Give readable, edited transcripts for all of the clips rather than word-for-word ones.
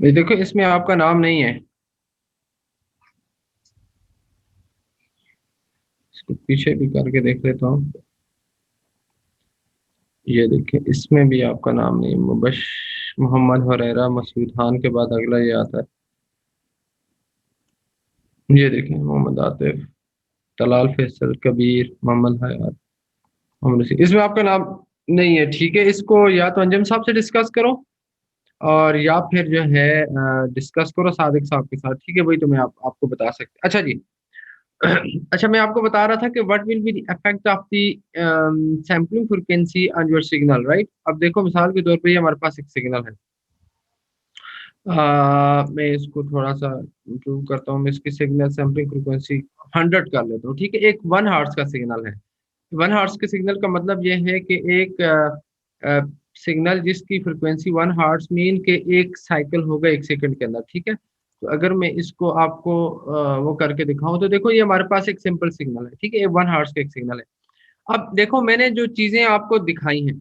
ये देखो इसमें आपका नाम नहीं है। इसको पीछे भी करके देख लेता हूँ। ये देखिए इसमें भी आपका नाम नहीं, मुबश मोहम्मद हुरैरा मसूद खान के बाद अगला ये आता है। ये देखिए मोहम्मद आतिफ, तलाल फैसल, कबीर, मोहम्मद हयात, मोहम्मद रशीद। इसमें आपका नाम नहीं है। ठीक है, इसको या तो अंजम साहब से डिस्कस करो और या फिर जो है डिस्कस करो सादिक साहब के साथ। ठीक है भाई, तो मैं आपको बता सकते। अच्छा जी। अच्छा, मैं आपको बता रहा था कि what will be the effect of the sampling frequency on your signal, right. अब देखो मिसाल के तौर पे ये हमारे पास एक सिग्नल है। मैं इसको थोड़ा सा इम्प्रूव करता हूँ। मैं इसकी सिग्नल सैम्पलिंग फ्रीक्वेंसी 100 कर लेता हूँ। ठीक है, एक 1 हर्ट्ज का सिग्नल है। 1 हर्ट्ज के सिग्नल का मतलब ये है कि एक सिग्नल जिसकी फ्रिक्वेंसी 1 हर्ट्ज मीन के एक साइकिल होगा 1 सेकंड के अंदर। ठीक है, तो अगर मैं इसको आपको वो करके दिखाऊं तो देखो ये हमारे पास एक सिंपल सिग्नल है। ठीक है, ये 1 हर्ट्ज का एक सिग्नल है। अब देखो मैंने जो चीजें आपको दिखाई हैं,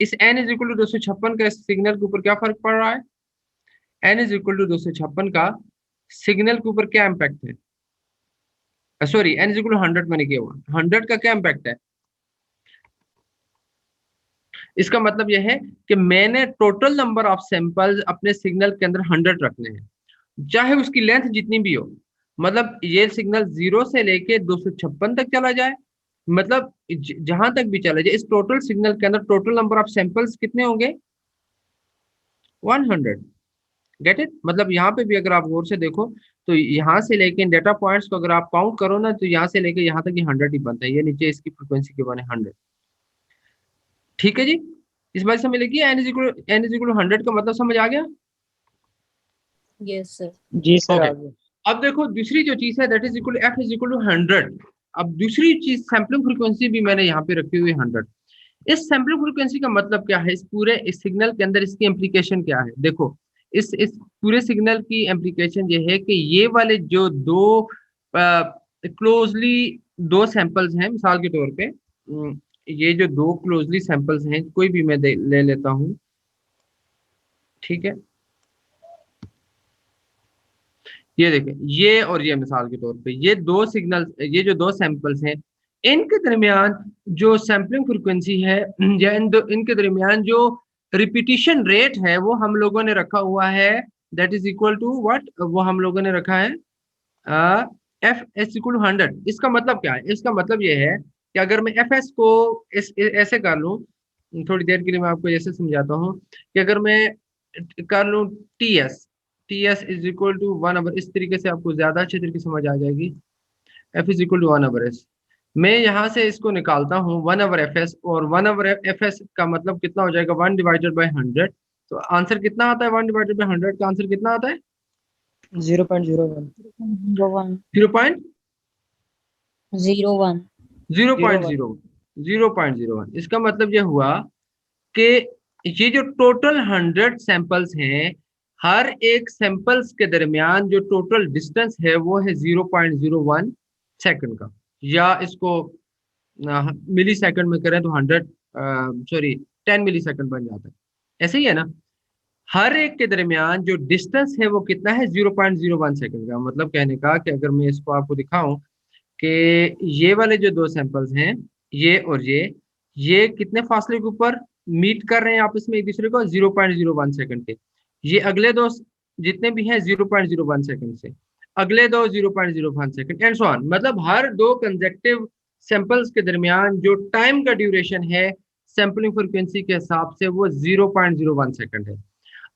इस n इज इक्वल टू 256 का इस सिग्नल के ऊपर क्या फर्क पड़ रहा है। n इज इक्वल टू 256 का सिग्नल के ऊपर क्या इम्पैक्ट है। Sorry, n is equal to 100 मैंने किया हुआ, 100 का क्या इम्पैक्ट है। इसका मतलब यह है कि मैंने टोटल नंबर ऑफ सैंपल्स अपने सिग्नल के अंदर 100 रखने हैं, चाहे उसकी लेंथ जितनी भी हो। मतलब ये सिग्नल 0 से लेके 256 तक चला जाए, मतलब जहां तक भी चला जाए, इस टोटल सिग्नल के अंदर टोटल नंबर ऑफ सैंपल्स कितने होंगे, 100। Get it. मतलब यहाँ पे भी अगर आप गौर से देखो तो यहाँ से लेके डेटा पॉइंट्स को अगर आप काउंट करो ना, तो यहाँ से लेके यहाँ तक ये 100 ही बनता है। ये नीचे इसकी फ्रिक्वेंसी के बने 100। ठीक है जी, इस बात से मिलेगी n इज इक्वल टू 100 का मतलब समझ आ गया। Yes sir. जी सर, ओके। आगे। अब देखो दूसरी जो चीज है that is equal to f is equal to 100। अब दूसरी चीज सैम्पलिंग फ्रीक्वेंसी भी मैंने यहाँ पे रखी हुई है 100। इस सैम्पलिंग फ्रीक्वेंसी का मतलब क्या है, इस सिग्नल के अंदर इसकी इम्प्लीकेशन क्या है। देखो इस पूरे सिग्नल की इम्प्लीकेशन ये है कि ये वाले जो दो क्लोजली दो सैंपल्स हैं, मिसाल के तौर पे ये जो दो क्लोजली सैंपल्स हैं, कोई भी मैं ले लेता हूँ। ठीक है, ये देखें, ये और ये मिसाल के तौर पे ये दो सिग्नल, ये जो दो सैंपल्स हैं, इनके दरमियान जो सैम्पलिंग फ्रीक्वेंसी है या इनके दरमियान जो रिपीटिशन रेट है वो हम लोगों ने रखा हुआ है, that is equal to what, वो हम लोगों ने रखा है एफ एस इक्वल टू 100। इसका मतलब क्या है, इसका मतलब ये है कि अगर मैं एफ एस को ऐसे कर लूँ, थोड़ी देर के लिए मैं आपको ऐसे समझाता हूँ कि अगर मैं कर लूँ T S is equal to 1 over, इस तरीके से आपको ज्यादा अच्छे तरीके से समझ आ जाएगी। F is equal to 1 over S, मैं यहाँ से इसको निकालता हूँ 1 ओवर एफ एस, और 1 ओवर एफ एस का मतलब कितना हो जाएगा, 1/100। तो आंसर कितना आता है, 1/100 का आंसर कितना आता है, 0.01। 01। 0. 01। Zero zero point one zero 0.01। इसका मतलब यह हुआ कि ये जो टोटल 100 सैंपल्स हैं, हर एक सैंपल्स के दरमियान जो टोटल डिस्टेंस है वो है 0.01 सेकंड का। या इसको मिली सेकंड में करें तो 100, सॉरी 10 मिली सेकंड बन जाता है। ऐसे ही है ना, हर एक के दरमियान जो डिस्टेंस है वो कितना है, 0.01 सेकंड का। मतलब कहने का कि अगर मैं इसको आपको दिखाऊं कि ये वाले जो दो सैंपल्स हैं, ये और ये कितने फासले के ऊपर मीट कर रहे हैं आपस में एक दूसरे को, 0.01 सेकंड के। ये अगले दो जितने भी हैं 0.01 सेकंड से, अगले दो 0.01 सेकंड एंड सो ऑन। मतलब हर दो कंजेक्टिव सैंपल्स के दरमियान जो टाइम का ड्यूरेशन है सैंपलिंग फ्रिक्वेंसी के हिसाब से वो 0.01 सेकंड है।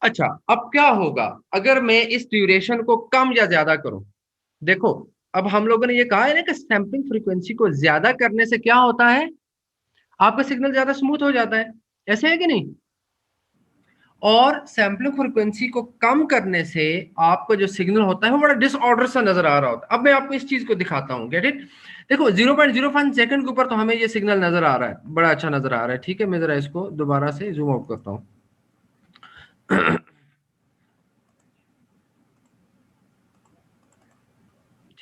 अच्छा, अब क्या होगा अगर मैं इस ड्यूरेशन को कम या ज्यादा करूं। देखो, अब हम लोगों ने ये कहा है ना कि सैंपलिंग फ्रीक्वेंसी को ज्यादा करने से क्या होता है, आपका सिग्नल ज्यादा स्मूथ हो जाता है। ऐसे है कि नहीं। और सैंपलिंग फ्रीक्वेंसी को कम करने से आपका जो सिग्नल होता है वो बड़ा डिसऑर्डर सा नजर आ रहा होता है। अब मैं आपको इस चीज को दिखाता हूँ, गेट इट। देखो 0.05 सेकंड के ऊपर तो हमें ये सिग्नल नजर आ रहा है, बड़ा अच्छा नजर आ रहा है। ठीक है, मैं जरा इसको दोबारा से जूम आउट करता हूँ।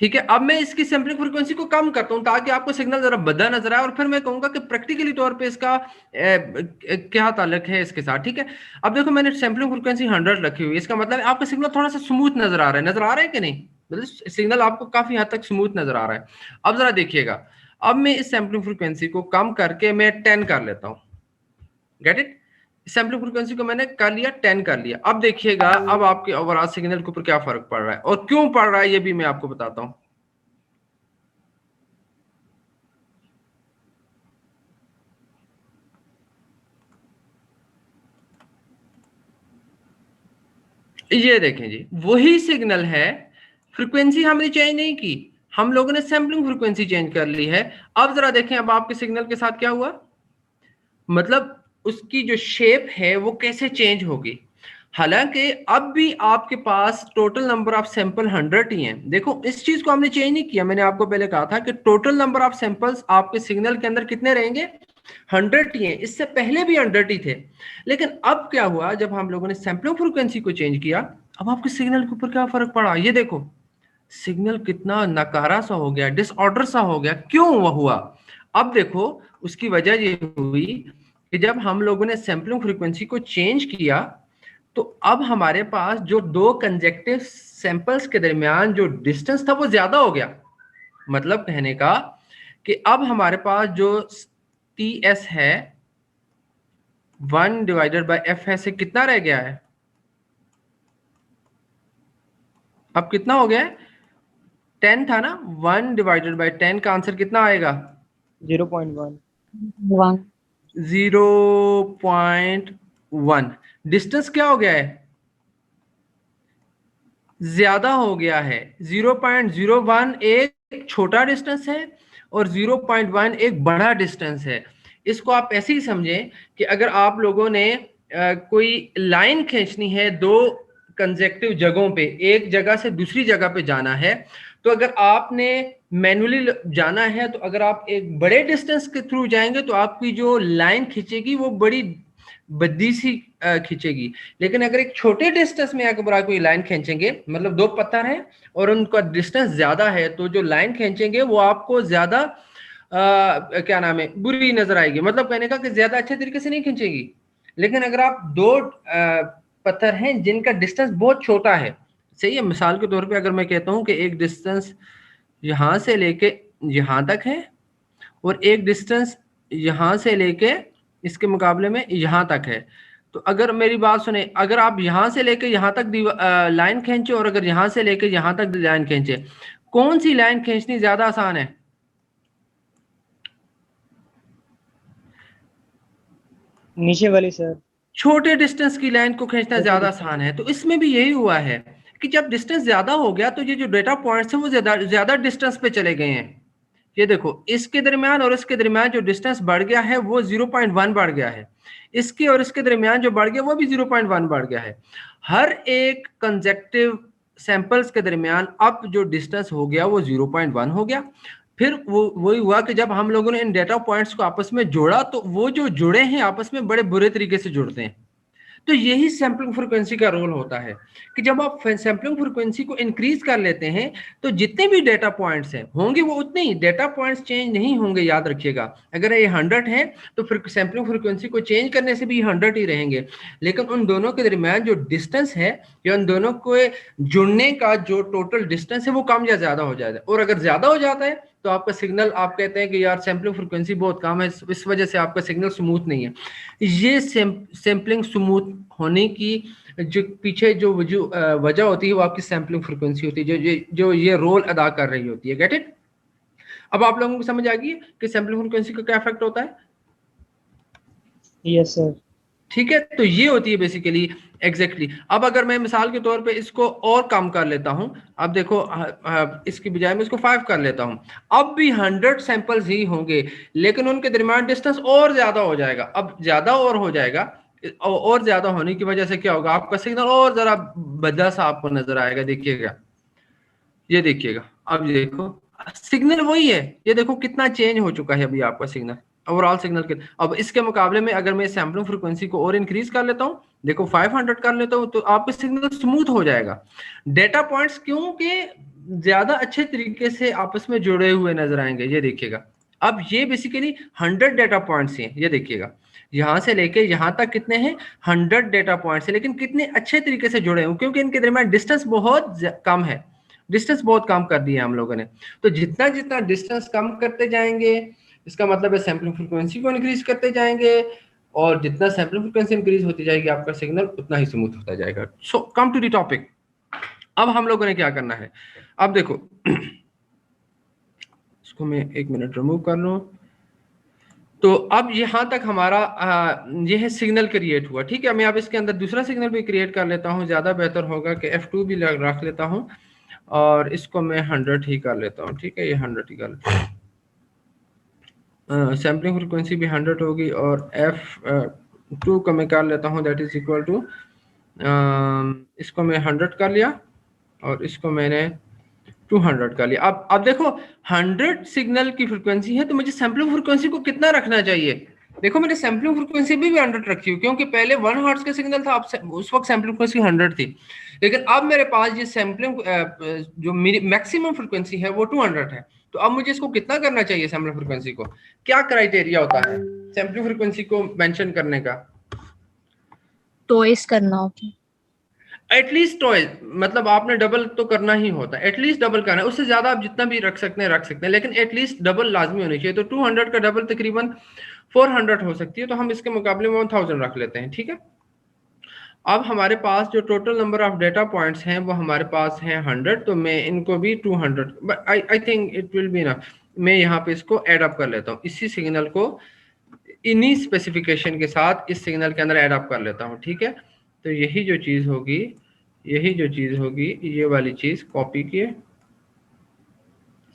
ठीक है, अब मैं इसकी सैंपलिंग फ्रीक्वेंसी को कम करता हूं ताकि आपको सिग्नल जरा बड़ा नजर आए, और फिर मैं कहूंगा कि प्रैक्टिकली तौर पे इसका क्या ताल्लुक है इसके साथ। ठीक है, अब देखो मैंने सैंपलिंग फ्रीक्वेंसी 100 रखी हुई है, इसका मतलब आपका सिग्नल थोड़ा सा स्मूथ नजर आ रहा है, नजर आ रहा है कि नहीं? मतलब सिग्नल आपको काफी हद तक स्मूथ नजर आ रहा है। अब जरा देखिएगा, अब मैं इस सैंपलिंग फ्रीक्वेंसी को कम करके मैं 10 कर लेता हूँ। Get it? सैंपलिंग फ्रीक्वेंसी को मैंने कर लिया 10 कर लिया। अब देखिएगा अब आपके ओवरऑल सिग्नल के ऊपर क्या फर्क पड़ रहा है और क्यों पड़ रहा है ये भी मैं आपको बताता हूं। ये देखें जी, वही सिग्नल है, फ्रीक्वेंसी हमने चेंज नहीं की, हम लोगों ने सैंपलिंग फ्रीक्वेंसी चेंज कर ली है। अब जरा देखें अब आपके सिग्नल के साथ क्या हुआ, मतलब उसकी जो शेप है वो कैसे चेंज होगी। हालांकि अब भी आपके पास टोटल नंबर ऑफ सैंपल 100 ही हैं। देखो इस चीज को हमने चेंज नहीं किया, मैंने आपको पहले कहा था कि टोटल नंबर ऑफ सैंपल्स आपके सिग्नल के अंदर कितने रहेंगे, 100 ही हैं। इससे पहले भी 100 ही थे, लेकिन अब क्या हुआ जब हम लोगों ने सैंपलिंग फ्रीक्वेंसी को चेंज किया, अब आपके सिग्नल के ऊपर क्या फर्क पड़ा, ये देखो सिग्नल कितना नकारा सा हो गया, डिसऑर्डर सा हो गया। क्यों वो हुआ? अब देखो उसकी वजह ये हुई कि जब हम लोगों ने सैंपलिंग फ्रीक्वेंसी को चेंज किया तो अब हमारे पास जो दो कंजेक्टिव सैंपल्स के दरमियान जो डिस्टेंस था वो ज्यादा हो गया। मतलब कहने का कि अब हमारे पास जो टी एस है 1/f है से कितना रह गया है, अब कितना हो गया है, 10 था ना, 1/10 का आंसर कितना आएगा, 0.1 0.1। डिस्टेंस क्या हो गया है, ज्यादा हो गया है। 0.01 एक छोटा डिस्टेंस है और 0.1 एक बड़ा डिस्टेंस है। इसको आप ऐसे ही समझें कि अगर आप लोगों ने कोई लाइन खींचनी है दो कंजेक्टिव जगहों पे, एक जगह से दूसरी जगह पे जाना है, तो अगर आपने मैनुअली जाना है तो अगर आप एक बड़े डिस्टेंस के थ्रू जाएंगे तो आपकी जो लाइन खींचेगी वो बड़ी बद्दी सी खींचेगी। लेकिन अगर एक छोटे डिस्टेंस में अगर आप कोई लाइन खींचेंगे, मतलब दो पत्थर हैं और उनका डिस्टेंस ज्यादा है, तो जो लाइन खींचेंगे वो आपको ज्यादा क्या नाम है बुरी नजर आएगी। मतलब कहने का कि ज्यादा अच्छे तरीके से नहीं खींचेगी। लेकिन अगर आप दो पत्थर हैं जिनका डिस्टेंस बहुत छोटा है, सही है, मिसाल के तौर पे अगर मैं कहता हूं कि एक डिस्टेंस यहां से लेके यहां तक है और एक डिस्टेंस यहां से लेके इसके मुकाबले में यहां तक है, तो अगर मेरी बात सुने, अगर आप यहां से लेके यहां तक लाइन खींचे और अगर यहां से लेके यहां तक लाइन खींचे, कौन सी लाइन खींचनी ज्यादा आसान है? नीचे वाली सर। छोटे डिस्टेंस की लाइन को खींचना छोटे ज्यादा डिस्टेंस। आसान है। तो इसमें भी यही हुआ है कि जब डिस्टेंस ज्यादा हो गया तो ये जो डेटा पॉइंट्स है वो ज्यादा ज्यादा डिस्टेंस पे चले गए हैं। ये देखो इसके दरमियान और इसके दरमियान जो डिस्टेंस बढ़ गया है वो 0.1 बढ़ गया है, इसके और इसके दरमियान जो बढ़ गया वो भी 0.1 बढ़ गया है। हर एक कंजेक्टिव सैंपल्स के दरमियान अब जो डिस्टेंस हो गया वो 0.1 हो गया। फिर वो वही हुआ कि जब हम लोगों ने इन डेटा पॉइंट्स को आपस में जोड़ा तो वो जो जुड़े हैं आपस में बड़े बुरे तरीके से जुड़ते हैं। तो यही सैंपलिंग फ्रीक्वेंसी का रोल होता है कि जब आप सैंपलिंग फ्रीक्वेंसी को इंक्रीज कर लेते हैं तो जितने भी डेटा पॉइंट्स हैं होंगे वो उतने ही, डेटा पॉइंट्स चेंज नहीं होंगे, याद रखिएगा। अगर ये 100 है तो फिर सैंपलिंग फ्रीक्वेंसी को चेंज करने से भी 100 ही रहेंगे, लेकिन उन दोनों के दरमियान जो डिस्टेंस है या उन दोनों को जुड़ने का जो टोटल डिस्टेंस है वो कम या ज्यादा हो जाता है। और अगर ज्यादा हो जाता है तो आपका सिग्नल, आप कहते हैं कि यार सैंपलिंग फ्रीक्वेंसी बहुत कम है, इस वजह से आपका सिग्नल स्मूथ नहीं है। ये सैंपलिंग स्मूथ होने की जो पीछे जो वजह होती है वो आपकी सैंपलिंग फ्रीक्वेंसी होती है जो ये रोल अदा कर रही होती है। Get it? अब आप लोगों को समझ आ गई कि सैंपलिंग फ्रीक्वेंसी का क्या इफेक्ट होता है? Yes sir. ठीक है, तो ये होती है बेसिकली एग्जैक्टली। अब अगर मैं मिसाल के तौर पे इसको और कम कर लेता हूं, अब देखो इसकी बजाय मैं इसको 5 कर लेता हूं, अब भी 100 सैंपल्स ही होंगे लेकिन उनके दरमियान डिस्टेंस और ज्यादा हो जाएगा। अब ज्यादा और हो जाएगा, और ज्यादा होने की वजह से क्या होगा, आपका सिग्नल और जरा बदला सा आपको नजर आएगा। देखिएगा, ये देखिएगा, अब देखो सिग्नल वही है, ये देखो कितना चेंज हो चुका है अभी आपका सिग्नल, ओवरऑल सिग्नल के। अब इसके मुकाबले में अगर मैं सैंपलिंग फ्रीक्वेंसी को और इंक्रीज कर लेता हूँ, देखो 500 कर लेता हूँ, तो आपका सिग्नल स्मूथ हो जाएगा। डेटा पॉइंट्स क्योंकि ज्यादा अच्छे तरीके से आपस में जुड़े हुए नजर आएंगे। ये देखिएगा, अब ये बेसिकली 100 डेटा पॉइंट्स हैं। ये देखिएगा, यहाँ से लेके यहाँ तक कितने हैं, 100 डेटा पॉइंट्स है, लेकिन कितने अच्छे तरीके से जुड़े हुए, क्योंकि इनके दरमियान डिस्टेंस बहुत कम है। डिस्टेंस बहुत कम कर दिया हम लोगों ने। तो जितना जितना डिस्टेंस कम करते जाएंगे, इसका मतलब है सैम्पलिंग फ्रीक्वेंसी को इंक्रीज करते जाएंगे, और जितना सैम्पलिंग फ्रीक्वेंसी इंक्रीज होती जाएगी आपका सिग्नल उतना ही स्मूथ होता जाएगा। सो कम टू द टॉपिक। अब हम लोगों ने क्या करना है, अब देखो इसको मैं 1 मिनट रिमूव कर लूं। तो अब यहां तक हमारा ये है सिग्नल क्रिएट हुआ, ठीक है। मैं अब इसके अंदर दूसरा सिग्नल भी क्रिएट कर लेता हूं, ज्यादा बेहतर होगा कि F2 भी रख लेता हूं, और इसको मैं 100 ही कर लेता हूं, ठीक है। ये 100 ही कर लेता हूं, सैम्पलिंग फ्रिक्वेंसी भी 100 होगी, और F2 को मैं कर लेता हूं, दैट इज इक्वल टू, इसको मैं 100 कर लिया और इसको मैंने 200 कर लिया। अब देखो 100 सिग्नल की फ्रीक्वेंसी है, तो मुझे सैम्पलिंग फ्रीक्वेंसी को कितना रखना चाहिए। देखो मैंने सैम्पलिंग फ्रीक्वेंसी भी 100 रखी हुई, क्योंकि पहले 1 हर्ट्ज का सिग्नल था, अब उस वक्त सैम्पलिंग फ्रीक्वेंसी 100 थी। लेकिन अब मेरे पास ये सैम्पलिंग जो मेरी मैक्सिमम फ्रीक्वेंसी है वो 200 है। तो अब मुझे इसको कितना करना चाहिए सैम्पलिंग फ्रीक्वेंसी को, क्या क्राइटेरिया होता है सैम्पलिंग फ्रीक्वेंसी को मेंशन करने का? ट्वाइस करना होता है। एटलीस्ट ट्वाइस, मतलब आपने डबल तो करना ही होता है, एटलीस्ट डबल करना है। उससे ज्यादा आप जितना भी रख सकते हैं, लेकिन एटलीस्ट डबल लाजमी होनी चाहिए। तो 200 का डबल तकरीबन 400 हो सकती है, तो हम इसके मुकाबले में 1000 रख लेते हैं, ठीक है। अब हमारे पास जो total number of data points हैं वो हमारे पास हैं 100, तो मैं इनको भी 200, but I think it will be enough. मैं यहाँ पे इसको एड अप कर लेता हूँ, इसी सिग्नल को इन्हीं स्पेसिफिकेशन के साथ इस सिग्नल के अंदर एड अप कर लेता हूँ, ठीक है। तो यही जो चीज होगी, ये वाली चीज कॉपी किए,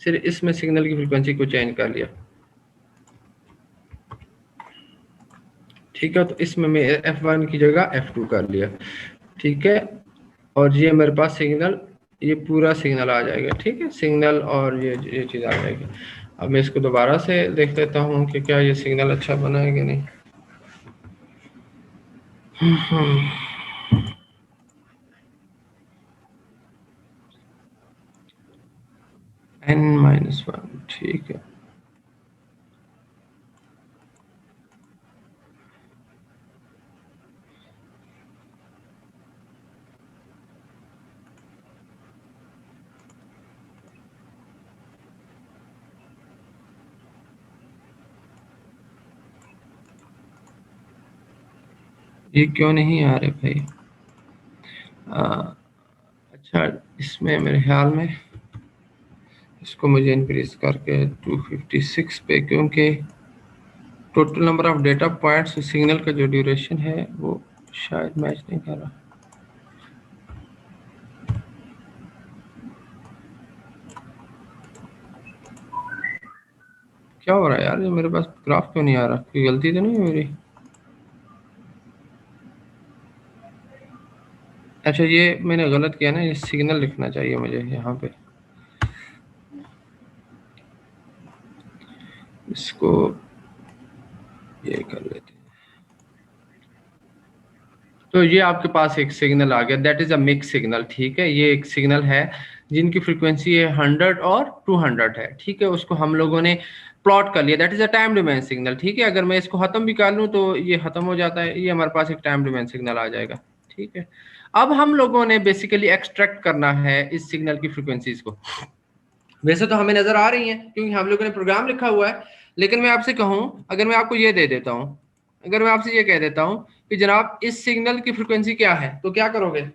सिर्फ इसमें सिग्नल की फ्रीक्वेंसी को चेंज कर लिया, ठीक है। तो इसमें मैं F1 की जगह F2 कर लिया, ठीक है। और ये मेरे पास सिग्नल, ये पूरा सिग्नल आ जाएगा, ठीक है, सिग्नल, और ये चीज आ जाएगी। अब मैं इसको दोबारा से देख लेता हूँ कि क्या ये सिग्नल अच्छा बना है कि नहीं। n-1, ठीक है। ये क्यों नहीं आ रहे भाई? अच्छा, इसमें मेरे ख्याल में इसको मुझे इंक्रीज करके 256 पे, क्योंकि total number of data points signal का जो ड्यूरेशन है वो शायद मैच नहीं कर रहा। क्या हो रहा है यार, ये मेरे पास ग्राफ क्यों नहीं आ रहा? कोई गलती तो नहीं है मेरी? अच्छा, ये मैंने गलत किया ना, ये सिग्नल लिखना चाहिए मुझे यहाँ पे। इसको ये कर लेते हैं। तो ये आपके पास एक सिग्नल आ गया, that is a mix signal, ठीक है। ये एक सिग्नल है जिनकी फ्रीक्वेंसी है 100 और 200 है, ठीक है। उसको हम लोगों ने प्लॉट कर लिया, that is a time domain signal, ठीक है। अगर मैं इसको खत्म भी कर लूँ तो ये खत्म हो जाता है, ये हमारे पास एक टाइम डोमेन सिग्नल आ जाएगा, ठीक है। अब हम लोगों ने बेसिकली एक्सट्रैक्ट करना है इस सिग्नल की फ्रीक्वेंसीज को। वैसे तो हमें नजर आ रही है क्योंकि हम लोगों ने प्रोग्राम लिखा हुआ है, लेकिन मैं आपसे कहूं, अगर मैं आपको ये दे देता हूं, अगर मैं आपसे ये कह देता हूं कि जनाब इस सिग्नल की फ्रीक्वेंसी क्या है, तो क्या करोगे?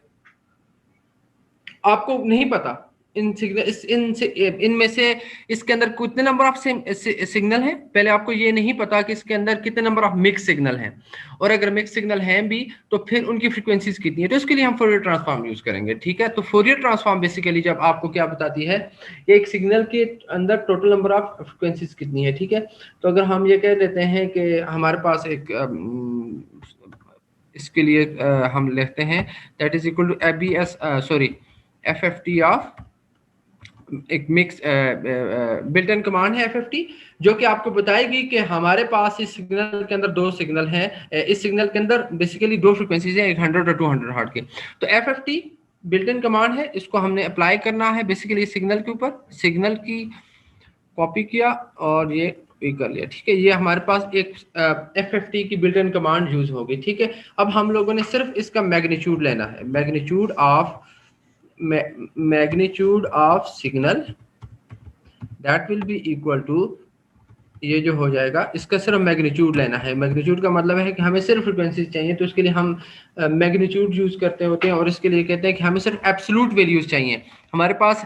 आपको नहीं पता इन सिग्नल इनमें से इसके अंदर कितने नंबर ऑफ सिग्नल हैं। पहले आपको ये नहीं पता कि इसके अंदर कितने नंबर ऑफ मिक्स सिग्नल हैं, और अगर मिक्स सिग्नल हैं भी तो फिर उनकी फ्रीक्वेंसीज कितनी है। तो इसके लिए हम फोरियर ट्रांसफॉर्म यूज करेंगे, ठीक है। तो फोरियर ट्रांसफॉर्म बेसिकली जब आपको क्या बताती है, एक सिग्नल के अंदर टोटल नंबर ऑफ फ्रीक्वेंसीज कितनी है, ठीक है। तो अगर हम ये कह देते हैं कि हमारे पास एक इसके लिए हम लिखते हैं that is equal to ABS sorry FFT of एक मिक्स बिल्ट इन कमांड है FFT, जो कि आपको बताएगी कि हमारे पास इस सिग्नल के अंदर दो सिग्नल हैं। इस सिग्नल के अंदर बेसिकली दो फ्रीक्वेंसीज हैं, एक 100 और 200 हर्ट्ज की। तो FFT बिल्ट इन कमांड है, इसको हमने अप्लाई करना है बेसिकली सिग्नल के ऊपर, सिग्नल की कॉपी किया और ये कर लिया, ठीक है। ये हमारे पास एक FFT की बिल्ट इन कमांड यूज होगी, ठीक है। अब हम लोगों ने सिर्फ इसका मैग्नीट्यूड लेना है, magnitude of signal that will be equal to, ये जो हो जाएगा इसका सिर्फ मैग्नीट्यूड लेना है। मैग्नीट्यूड का मतलब है कि हमें सिर्फ फ्रिक्वेंसी चाहिए, तो उसके लिए हम मैग्नीट्यूड यूज करते होते हैं, और इसके लिए कहते हैं कि हमें सिर्फ एब्सोल्यूट वैल्यूज चाहिए। हमारे पास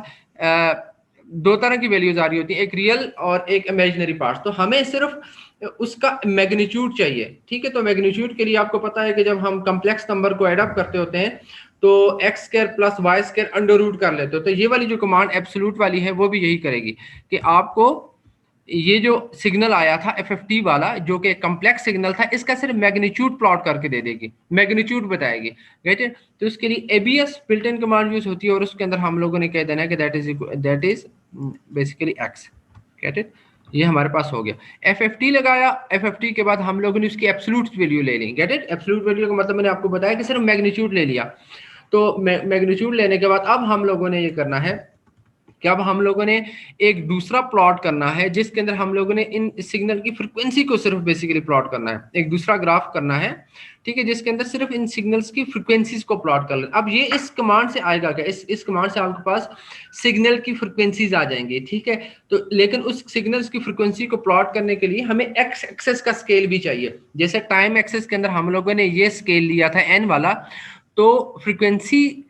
दो तरह की वैल्यूज आ रही होती है, एक रियल और एक इमेजिनरी पार्ट, तो हमें सिर्फ उसका मैग्नीट्यूड चाहिए, ठीक है। तो मैग्नीट्यूड के लिए आपको पता है कि जब हम कम्प्लेक्स नंबर को एडअप करते होते हैं तो X square plus Y square under root कर लेते हो, तो ये वाली जो कमांड एब्सोल्यूट वाली है वो भी यही करेगी कि आपको ये जो सिग्नल आया था FFT वाला जो कि कम्प्लेक्स सिग्नल था, इसका सिर्फ मैग्नीट्यूड प्लॉट करके दे देगी, मैग्नीट्यूड बताएगी, राइट है। तो इसके लिए ABS built in command use होती है, और उसके अंदर हम लोगों ने कह देना है कि that is basically x, get it. ये हमारे पास हो गया। FFT लगाया, FFT के बाद हम लोगों ने उसकी एब्सोल्यूट वैल्यू ले ली, गेट इट। एब्सोल्यूट वैल्यू का मतलब मैंने आपको बताया कि सिर्फ मैग्नीट्यूड ले लिया। तो मैग्नीट्यूड लेने के बाद अब हम लोगों ने ये करना है कि अब हम लोगों ने एक दूसरा प्लॉट करना है, जिसके अंदर हम लोगों ने इन सिग्नल की फ्रीक्वेंसी को सिर्फ बेसिकली प्लॉट करना है, एक दूसरा ग्राफ करना है, ठीक है, जिसके अंदर सिर्फ इन सिग्नल्स की फ्रीक्वेंसीज को प्लॉट कर लेना। अब ये इस कमांड से आएगा क्या, इस कमांड से आपके पास सिग्नल की फ्रीक्वेंसीज आ जाएंगी, ठीक है। तो लेकिन उस सिग्नल्स की फ्रीक्वेंसी को प्लॉट करने के लिए हमें एक्स एक्सेस का स्केल भी चाहिए। जैसे टाइम एक्सेस के अंदर हम लोगों ने ये स्केल लिया था n वाला, तो फ्रीक्वेंसी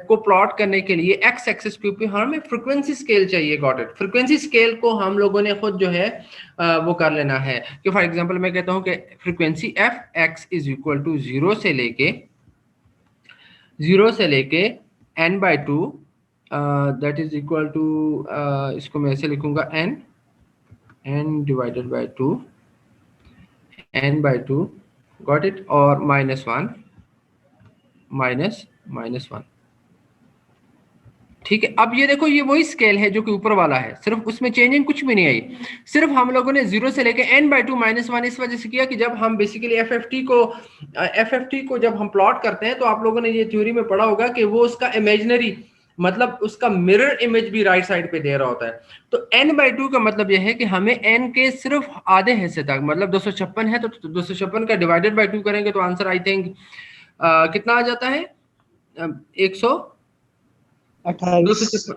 को प्लॉट करने के लिए एक्स एक्सिस के ऊपर हमें फ्रीक्वेंसी स्केल चाहिए, गॉट इट। फ्रीक्वेंसी स्केल को हम लोगों ने खुद जो है वो कर लेना है कि फॉर एग्जांपल मैं कहता हूं कि frequency fx is equal to 0 से लेके n/2, that is equal to, इसको मैं ऐसे लिखूंगा n divided by 2, n/2, got it, और -1, ठीक है। अब ये देखो, ये वही स्केल है जो कि ऊपर वाला है, सिर्फ उसमें चेंजिंग कुछ भी नहीं आई। सिर्फ हम लोगों ने 0 से लेके n/2 -1 इस वजह से किया कि जब हम बेसिकली FFT को जब हम प्लॉट करते हैं, तो आप लोगों ने ये थ्योरी में पढ़ा होगा कि वो उसका इमेजिनरी मतलब उसका मिरर इमेज भी राइट साइड पे दे रहा होता है। तो n/2 का मतलब यह है कि हमें n के सिर्फ आधे हिस्से तक, मतलब 256 है तो 256 का डिवाइडेड बाय 2 करेंगे तो आंसर आई थिंक कितना आ जाता है, 28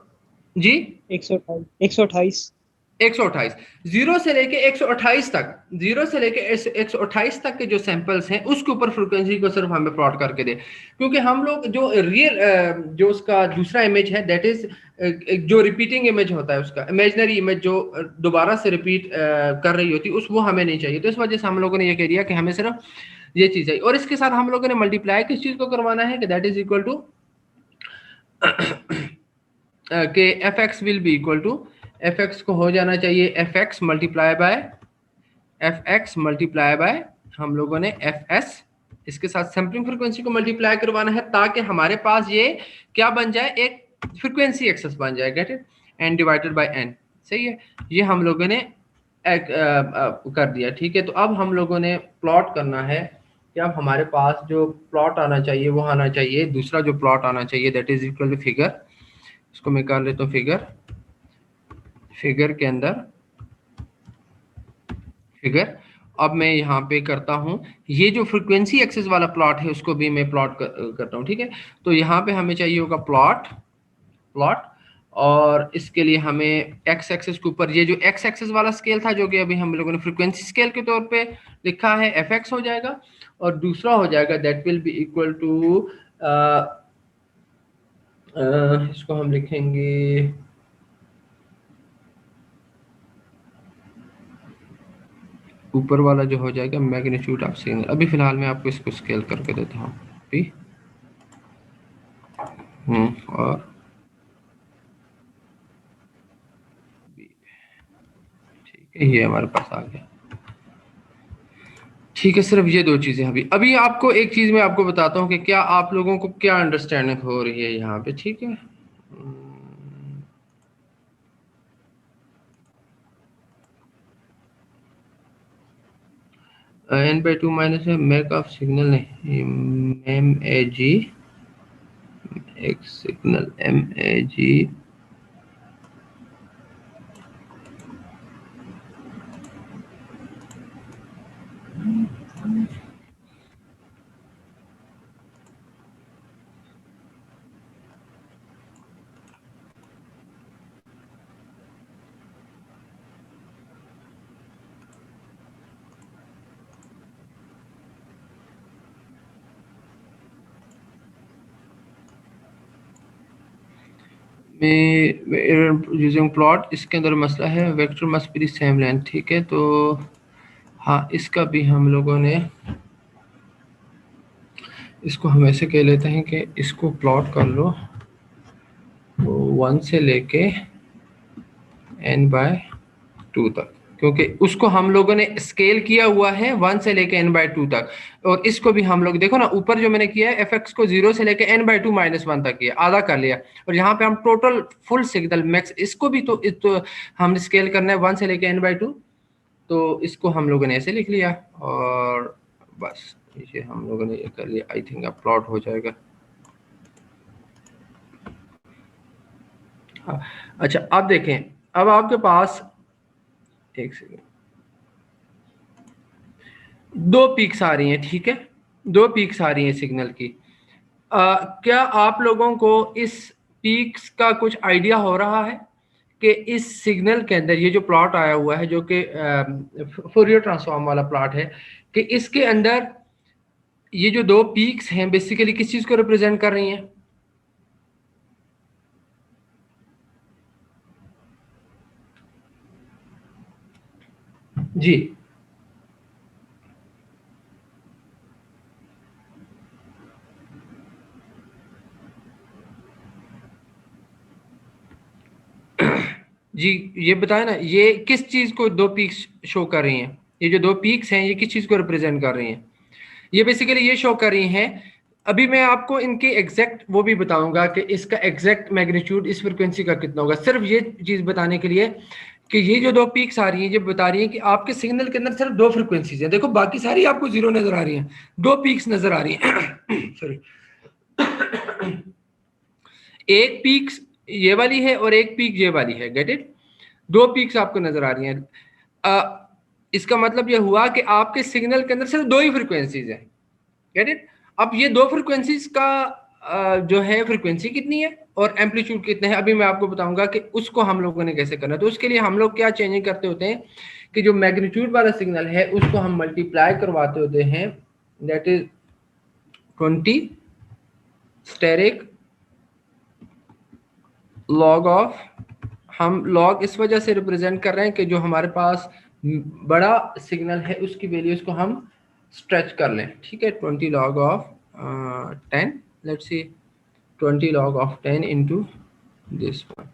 जी 128 128। 0 से लेके 128 तक, 0 से लेके 128 तक के जो सैंपल्स हैं उसके ऊपर फ्रीक्वेंसी को सिर्फ हमें प्लॉट करके दे, क्योंकि हम लोग जो रियल जो उसका दूसरा इमेज है दैट इज जो रिपीटिंग इमेज होता है, उसका इमेजिनरी इमेज जो दोबारा से रिपीट कर रही होती है उस वो हमें नहीं चाहिए। तो इस वजह से हम लोगों ने ये कह दिया कि हमें सिर्फ ये चीज है, और इसके साथ हम लोगों ने मल्टीप्लाई किस चीज को करवाना है कि दैट इज इक्वल टू कि fx will be equal to, fx को हो जाना चाहिए fx मल्टीप्लाई बाय हम लोगों ने fs, इसके साथ सैंपलिंग फ्रीक्वेंसी को मल्टीप्लाई करवाना है ताकि हमारे पास ये क्या बन जाए, एक फ्रीक्वेंसी एक्सेस बन जाए, get it, n divided by n, सही है। ये हम लोगों ने कर दिया, ठीक है। तो अब हम लोगों ने प्लॉट करना है कि अब हमारे पास जो प्लॉट आना चाहिए वो आना चाहिए, दूसरा जो प्लॉट आना चाहिए that is equal to figure, इसको मैं कर लेता हूँ फिगर के अंदर फिगर। अब मैं यहाँ पे करता हूँ ये जो फ्रीक्वेंसी एक्सेस वाला प्लॉट है उसको भी मैं प्लॉट करता हूँ, ठीक है। तो यहाँ पे हमें चाहिए होगा प्लॉट, और इसके लिए हमें एक्स एक्सेस के ऊपर ये जो एक्स एक्सेस वाला स्केल था जो कि अभी हम लोगों ने फ्रीक्वेंसी स्केल के तौर पे लिखा है fx हो जाएगा, और दूसरा हो जाएगा that will be equal to, इसको हम लिखेंगे ऊपर वाला जो हो जाएगा मैग्नीट्यूड ऑफ सिग्नल। अभी फिलहाल मैं आपको इसको स्केल करके देता हूँ अभी, और ठीक है ये हमारे पास आ गया, ठीक है। सिर्फ ये दो चीजें अभी आपको एक चीज मैं आपको बताता हूँ कि क्या आप लोगों को क्या अंडरस्टैंडिंग हो रही है यहाँ पे, ठीक है। n/2 minus mag of signal नहीं, MAG एक सिग्नल MAG यूजिंग प्लॉट, इसके अंदर मसला है vector must be same length, ठीक है। तो हाँ, इसका भी हम लोगों ने इसको हम ऐसे कह लेते हैं कि इसको प्लॉट कर लो 1 से लेके n/2 तक, क्योंकि उसको हम लोगों ने स्केल किया हुआ है 1 से लेके n/2 तक। और इसको भी हम लोग देखो ना, ऊपर जो मैंने किया है fx को 0 से लेके n/2 - 1 तक किया, आधा कर लिया। और यहाँ पे हम टोटल फुल सिग्नल मैक्स, इसको भी तो हम स्केल करना है 1 से लेके n/2, तो इसको हम लोगों ने ऐसे लिख लिया और बस ये हम लोगों ने ये कर लिया। आई थिंक अब प्लॉट हो जाएगा। हाँ, अच्छा अब देखें, अब आपके पास एक सेकेंड, दो पीक्स आ रही हैं, ठीक है, दो पीक्स आ रही हैं सिग्नल की। क्या आप लोगों को इस पीक्स का कुछ आइडिया हो रहा है कि इस सिग्नल के अंदर ये जो प्लॉट आया हुआ है, जो कि फोरियर ट्रांसफॉर्म वाला प्लॉट है, कि इसके अंदर ये जो दो पीक्स हैं बेसिकली किस चीज को रिप्रेजेंट कर रही हैं? जी जी, ये बताए ना, ये किस चीज को दो पीक्स शो कर रही हैं? ये जो दो पीक्स हैं ये किस चीज को रिप्रेजेंट कर रही हैं? ये बेसिकली ये शो कर रही हैं, अभी मैं आपको इनके एग्जैक्ट वो भी बताऊंगा कि इसका एग्जैक्ट मैग्नीट्यूड इस फ्रिक्वेंसी का कितना होगा, सिर्फ ये चीज बताने के लिए कि ये जो दो पीक्स आ रही हैं ये बता रही हैं कि आपके सिग्नल के अंदर सिर्फ दो फ्रिक्वेंसीज हैं। देखो बाकी सारी आपको जीरो नजर आ रही हैं, दो पीक्स नजर आ रही हैं सॉरी, एक पीक्स ये वाली है और एक पीक ये वाली है, गेट इट, दो पीक्स आपको नजर आ रही हैं। इसका मतलब यह हुआ कि आपके सिग्नल के अंदर सिर्फ दो ही फ्रिक्वेंसीज हैं, गेट इट। अब ये दो फ्रिक्वेंसीज का जो है फ्रिक्वेंसी कितनी है और एम्पलीट्यूड कितने हैं, अभी मैं आपको बताऊंगा कि उसको हम लोगों ने कैसे करना है। तो उसके लिए हम लोग क्या चेंजिंग करते होते हैं कि जो मैग्नीट्यूड वाला सिग्नल है उसको हम मल्टीप्लाई करवाते होते हैं, that is 20 asterisk log of, हम लॉग इस वजह से रिप्रेजेंट कर रहे हैं कि जो हमारे पास बड़ा सिग्नल है उसकी वैल्यूज को हम स्ट्रेच कर लें, ठीक है। 20 log of 10, let's see 20 log of 10 into this one,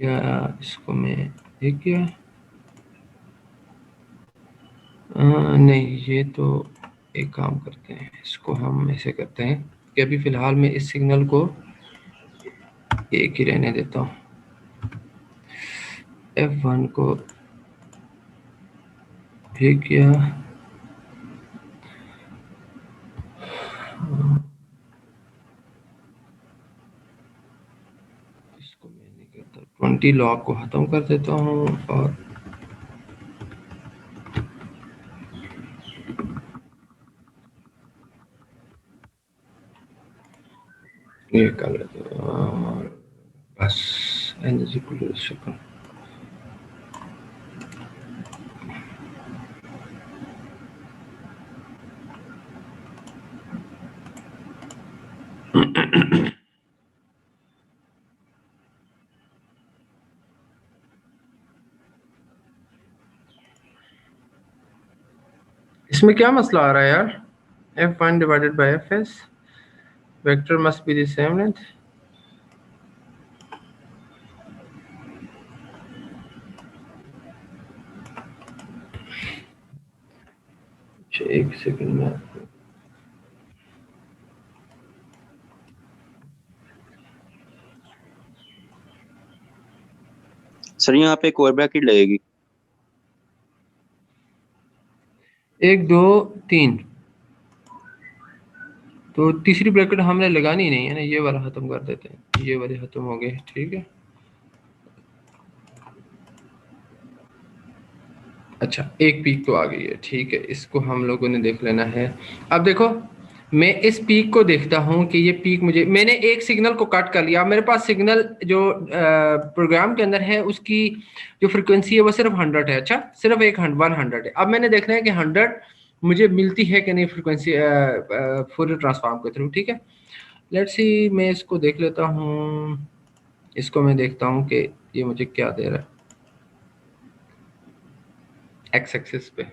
या इसको मैं एक किया नहीं, ये तो एक काम करते हैं, इसको हम ऐसे करते हैं कि अभी फिलहाल मैं इस सिग्नल को एक ही रहने देता हूँ, F1 को एक किया, इसको मैं नहीं करता, 20 log को खत्म कर देता हूँ और ये कर लेते हैं और बस एनर्जी को शकल इसमें क्या मसला आ रहा है यार? F1 divided by Fs, vector must be the same length. एक सेकंड में सर यहाँ पे एक और ब्रैकेट लगेगी। 1 2 3, तो तीसरी ब्रैकेट हमने लगानी नहीं है ना, ये वाला खत्म कर देते हैं, ये वाले खत्म हो गए, ठीक है। अच्छा, एक पीक तो आ गई है, ठीक है, इसको हम लोगों ने देख लेना है। अब देखो, मैं इस पीक को देखता हूँ कि ये पीक मुझे, मैंने एक सिग्नल को कट कर लिया, मेरे पास सिग्नल जो प्रोग्राम के अंदर है उसकी जो फ्रिक्वेंसी है वो सिर्फ 100 है। अच्छा, सिर्फ एक 100 है। अब मैंने देखना है कि 100 मुझे मिलती है कि नहीं फ्रिक्वेंसी फूरियर ट्रांसफॉर्म के थ्रू, ठीक है। लेट्स सी, मैं इसको देख लेता हूँ, इसको मैं देखता हूँ कि ये मुझे क्या दे रहा है एक्स एक्सिस पे।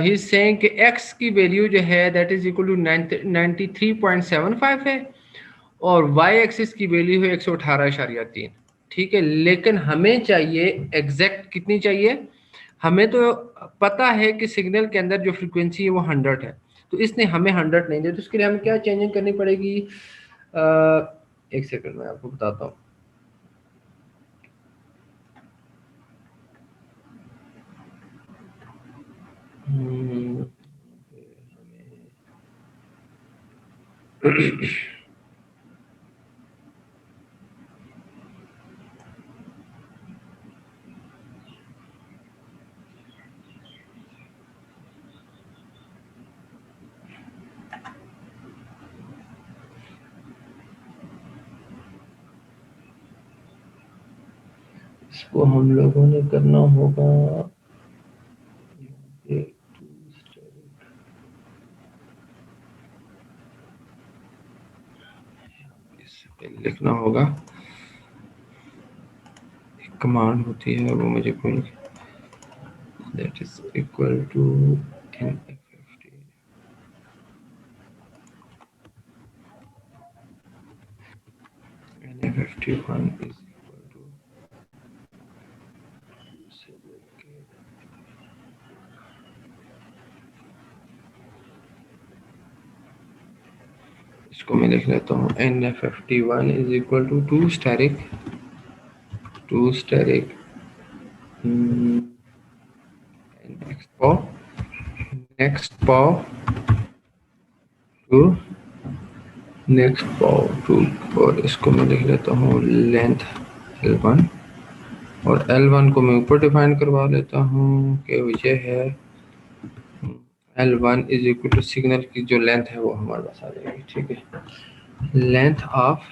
ही सेइंग कि x की वैल्यू जो है दैट इज इक्वल टू 93.75 है, और y एक्सिस की वैल्यू है 118.3, ठीक है। लेकिन हमें चाहिए एग्जैक्ट कितनी चाहिए, हमें तो पता है कि सिग्नल के अंदर जो फ्रीक्वेंसी है वो 100 है, तो इसने हमें 100 नहीं दिया, तो उसके लिए हमें क्या चेंजिंग करनी पड़ेगी। एक सेकंड में आपको बताता हूँ। इसको हम लोगों ने करना होगा, लिखना होगा, एक कमांड होती है वो मुझे कोई, that is equal to NF51 is equal to इसको मैं लिख लेता हूँ, NF51 is equal to 2 steric next power to, और इसको मैं लिख लेता हूँ लेंथ L1, और L1 को मैं ऊपर डिफाइन करवा लेता हूँ कि ये है L1 is equal to signal की जो लेंथ है वो हमारे पास आ जाएगी, ठीक है। लेंथ ऑफ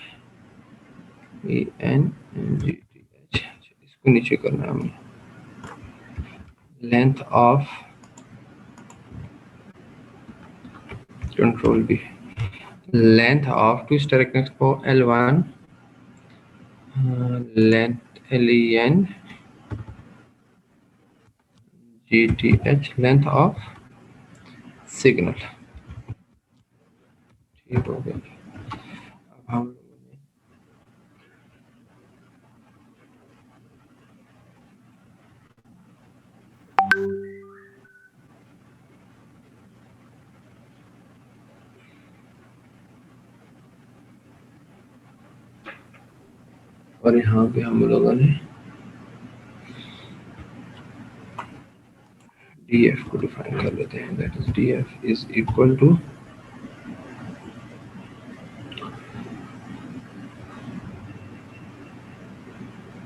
ENGTH, इसको नीचे करना है हमें, लेंथ ऑफ कंट्रोल भी, length of two asterisk next को L1, length LEN GTH, length of signal, ठीक हो गया। अब हम और यहाँ पे हम लोगों ने DF को डिफाइन कर लेते हैं, that is DF is equal to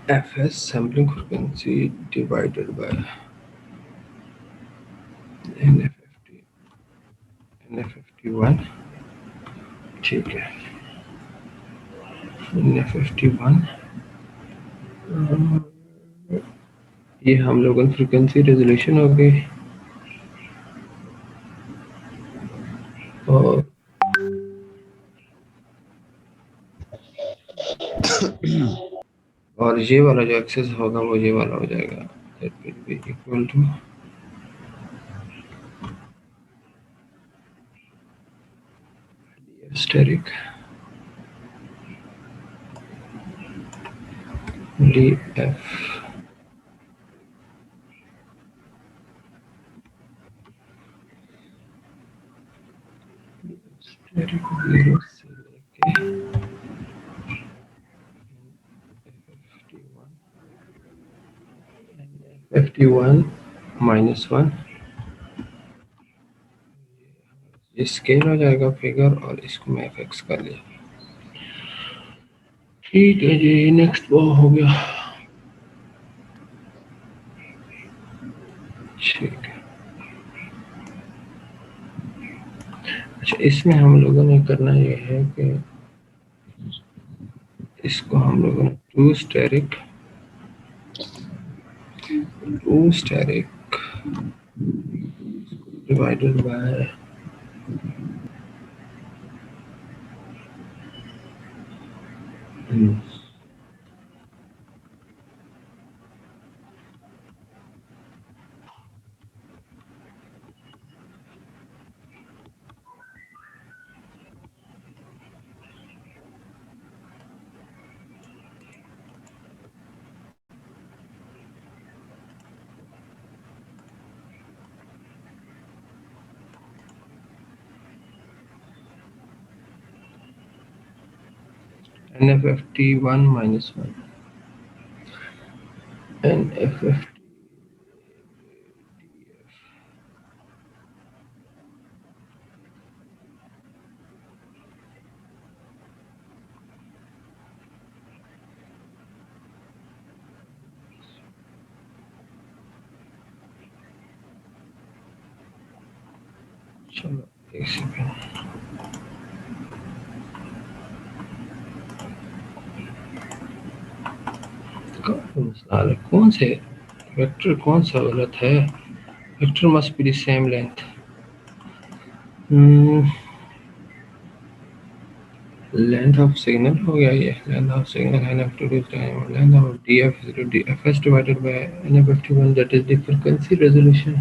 FS sampling frequency divided by NF51, ठीक है। NF51 ये हम लोगों फ्रीक्वेंसी रेजोल्यूशन हो गई, और ये वाला जो एक्सेस होगा वो ये वाला हो जाएगा, that will be equal to asterisk DF asterisk 0 से लेके 51 -1 स्केल हो जाएगा फिगर, और इसको मैं फिक्स कर लिया। ठीक है जी, नेक्स्ट वो हो गया। ठीक है, अच्छा इसमें हम लोगों ने करना ये है कि इसको हम लोगों ने two asterisk divided by NFFT1 -1 NFFT। चलो एक सेकेंड, कौन से वेक्टर कौन सा गलत है? Vector must be the same length. Length of signal हो गया ये, length of signal NF to this time, length of DF is to DFS divided by NF51, that is the frequency resolution।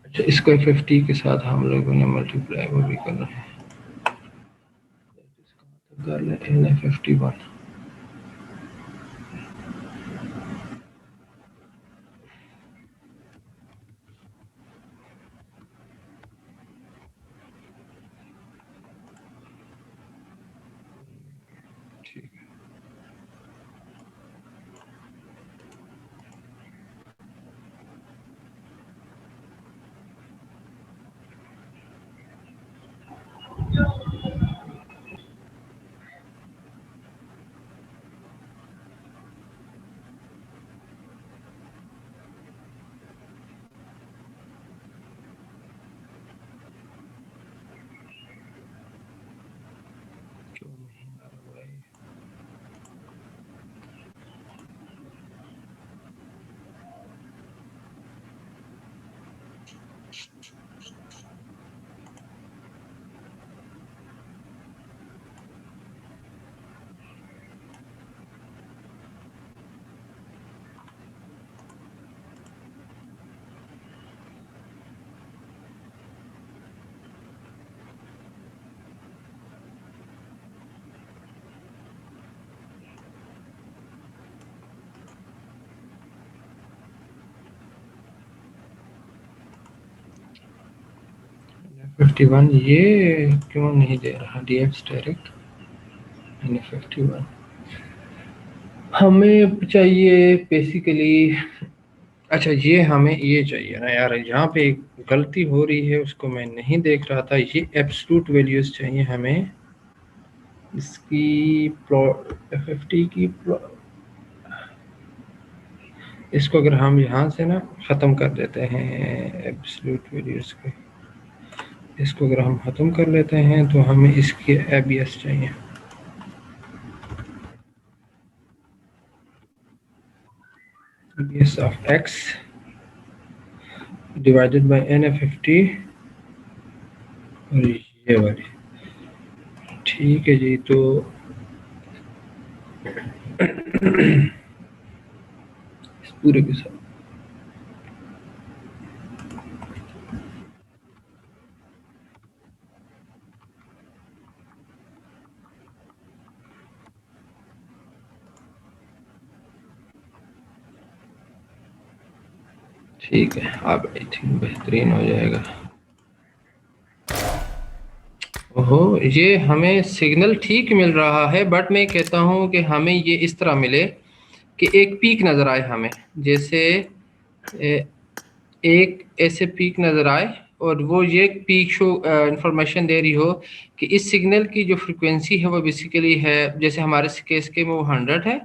अच्छा, इसको FFT के साथ हम लोगों ने मल्टीप्लाई वो भी करना है, कर ले NF51। ठीक है, क्यों नहीं आ रहा भाई? NF51 ये क्यों नहीं दे रहा? DF डायरेक्ट NF51 हमें चाहिए बेसिकली। अच्छा, ये हमें ये चाहिए ना यार, यहाँ पे एक गलती हो रही है, उसको मैं नहीं देख रहा था। ये एब्सोल्यूट वैल्यूज चाहिए हमें, इसकी प्लॉट FFT की प्लॉट। इसको अगर हम यहाँ से ना ख़त्म कर देते हैं एब्सोल्यूट वैल्यूज के, इसको अगर हम ख़त्म कर लेते हैं तो हमें इसके ABS चाहिए। ABS of X divided by NFFT, और ये वाली। ठीक है जी, तो इस पूरे के साथ ठीक है, अब आई थिंक बेहतरीन हो जाएगा। ओह ओहो, ये हमें सिग्नल ठीक मिल रहा है, बट मैं कहता हूँ कि हमें ये इस तरह मिले कि एक पीक नज़र आए हमें, जैसे एक ऐसे पीक नज़र आए और वो ये पीक शो इंफॉर्मेशन दे रही हो कि इस सिग्नल की जो फ्रिक्वेंसी है वो बेसिकली है, जैसे हमारे केस के में वो 100 है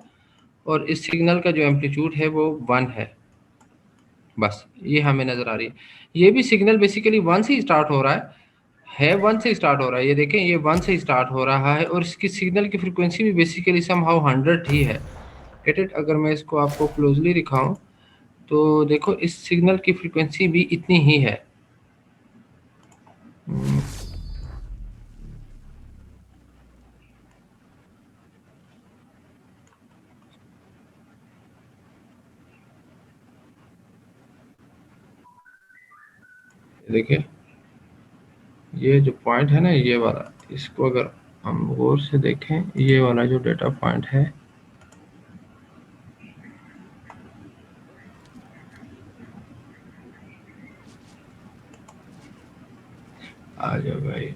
और इस सिग्नल का जो एम्पलीट्यूड है वो 1 है। बस ये हमें नज़र आ रही है। ये भी सिग्नल बेसिकली 1 से ही स्टार्ट हो रहा है 1 से ही स्टार्ट हो रहा है। ये देखें, ये 1 से ही स्टार्ट हो रहा है और इसकी सिग्नल की फ्रिक्वेंसी भी बेसिकली समहाउ 100 ही है। Get it? अगर मैं इसको आपको क्लोजली दिखाऊं तो देखो, इस सिग्नल की फ्रिक्वेंसी भी इतनी ही है। देखिए, ये जो पॉइंट है ना, ये वाला, इसको अगर हम गौर से देखें, ये वाला जो डेटा पॉइंट है, आ जाओ भाई।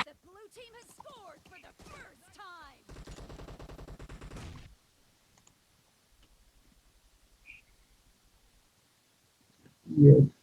The blue team has scored for the first time. Yes.